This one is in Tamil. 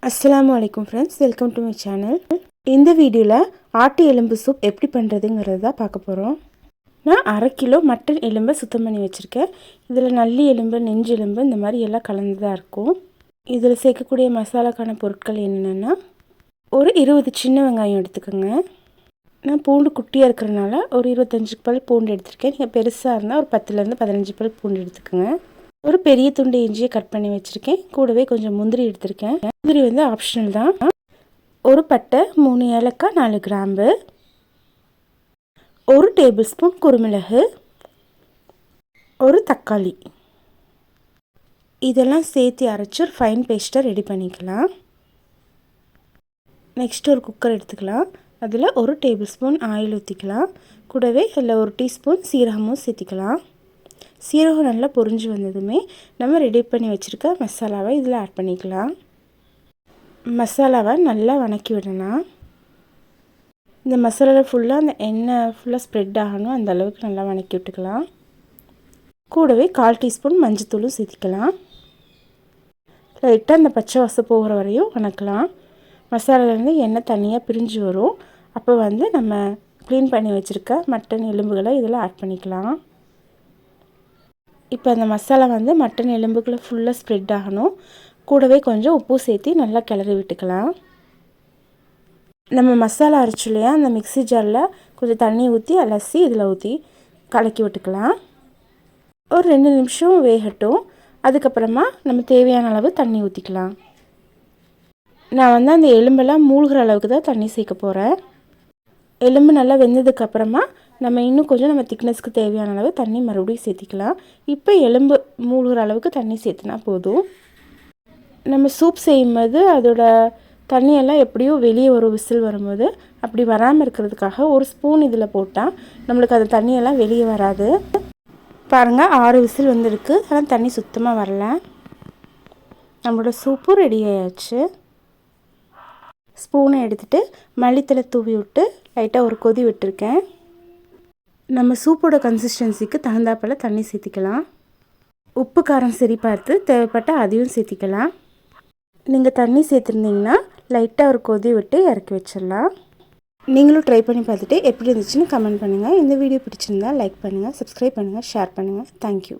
அஸ்ஸலாமு அலைக்கும் friends, welcome to my channel. இந்த வீடியோவில் ஆட்டு எலும்பு சூப் எப்படி பண்ணுறதுங்கிறது தான் பார்க்க போகிறோம். நான் 1/2 கிலோ மட்டன் எலும்பை சுத்தம் பண்ணி வச்சுருக்கேன். இதில் நல்லி எலும்பு, நெஞ்சு எலும்பு இந்த மாதிரி எல்லாம் கலந்து தான் இருக்கும். இதில் சேர்க்கக்கூடிய மசாலாக்கான பொருட்கள் என்னென்னா, ஒரு 20 சின்ன வெங்காயம் எடுத்துக்கோங்க. நான் பூண்டு குட்டியாக இருக்கிறனால ஒரு 25 பல் பூண்டு எடுத்துருக்கேன். நீங்கள் பெருசாக இருந்தால் ஒரு 10லேருந்து 15 பல் பூண்டு எடுத்துக்கோங்க. ஒரு பெரிய துண்டு இஞ்சியை கட் பண்ணி வச்சுருக்கேன். கூடவே கொஞ்சம் முந்திரி எடுத்திருக்கேன். முந்திரி வந்து ஆப்ஷனல் தான். ஒரு பட்டை, 3 ஏலக்காய், 4 கிராம்பு, 1 டேபிள் ஸ்பூன் குருமிளகு, ஒரு தக்காளி, இதெல்லாம் சேர்த்து அரைச்சி ஒரு ஃபைன் பேஸ்ட்டை ரெடி பண்ணிக்கலாம். நெக்ஸ்ட் ஒரு குக்கர் எடுத்துக்கலாம். அதில் 1 டேபிள் ஸ்பூன் ஆயில் ஊற்றிக்கலாம். கூடவே அதில் 1 டீஸ்பூன் சீரகமும் சேர்த்திக்கலாம். சீரகம் நல்லா பொரிஞ்சு வந்ததுமே நம்ம ரெடி பண்ணி வச்சுருக்க மசாலாவை இதில் ஆட் பண்ணிக்கலாம். மசாலாவை நல்லா வணக்கி விடணும். இந்த மசாலாவில் ஃபுல்லாக அந்த எண்ணெய் ஃபுல்லாக ஸ்ப்ரெட் ஆகணும், அந்த அளவுக்கு நல்லா வணக்கி விட்டுக்கலாம். கூடவே 1/4 டீஸ்பூன் மஞ்சத்தூளும் சேர்த்திக்கலாம். லைட்டாக அந்த பச்சை வாசம் போகிற வரையும் வணக்கலாம். மசாலாலேருந்து எண்ணெய் தனியாக பிரிஞ்சு வரும். அப்போ வந்து நம்ம க்ளீன் பண்ணி வச்சுருக்க மட்டன் எலும்புகளை இதில் ஆட் பண்ணிக்கலாம். இப்போ அந்த மசாலா வந்து மட்டன் எலும்புக்குள்ளே ஃபுல்லாக ஸ்ப்ரெட் ஆகணும். கூடவே கொஞ்சம் உப்பு சேர்த்து நல்லா கிளறி விட்டுக்கலாம். நம்ம மசாலா அரைச்சு இல்லையா, அந்த மிக்ஸி ஜாரில் கொஞ்சம் தண்ணி ஊற்றி அலசி இதில் ஊற்றி கலக்கி விட்டுக்கலாம். ஒரு 2 நிமிஷம் வேகட்டும். அதுக்கப்புறமா நம்ம தேவையான அளவு தண்ணி ஊற்றிக்கலாம். நான் வந்து அந்த எலும்பெல்லாம் மூழ்கிற அளவுக்கு தான் தண்ணி சேர்க்க போகிறேன். எலும்பு நல்லா வெந்ததுக்கப்புறமா நம்ம இன்னும் கொஞ்சம் நம்ம திக்னஸ்க்கு தேவையான அளவு தண்ணி மறுபடியும் சேர்த்திக்கலாம். இப்போ எலும்பு மூழ்கிற அளவுக்கு தண்ணி சேர்த்துனா போதும். நம்ம சூப் செய்யும்போது அதோட தண்ணியெல்லாம் எப்படியோ வெளியே ஒரு விசில் வரும்போது அப்படி வராமல் இருக்கிறதுக்காக 1 ஸ்பூன் இதில் போட்டால் நம்மளுக்கு அந்த தண்ணியெல்லாம் வெளியே வராது. பாருங்கள், 6 விசில் வந்துருக்கு. ஆனால் தண்ணி சுத்தமாக வரல. நம்மளோட சூப்பும் ரெடி ஆயாச்சு. ஸ்பூனை எடுத்துகிட்டு மல்லித்தலை தூவி விட்டு லைட்டாக ஒரு கொதி விட்டுருக்கேன். நம்ம சூப்போட கன்சிஸ்டன்சிக்கு தகுந்தாப்பில் தண்ணி சேர்த்திக்கலாம். உப்பு காரம் சரி பார்த்து தேவைப்பட்டால் அதையும் சேர்த்திக்கலாம். நீங்கள் தண்ணி சேர்த்துருந்தீங்கன்னா லைட்டாக ஒரு கொதி விட்டு இறக்கி வச்சிடலாம். நீங்களும் ட்ரை பண்ணி பார்த்துட்டு எப்படி இருந்துச்சுன்னு கமெண்ட் பண்ணுங்கள். இந்த வீடியோ பிடிச்சிருந்தால் லைக் பண்ணுங்கள், சப்ஸ்கிரைப் பண்ணுங்கள், ஷேர் பண்ணுங்கள். தேங்க்யூ.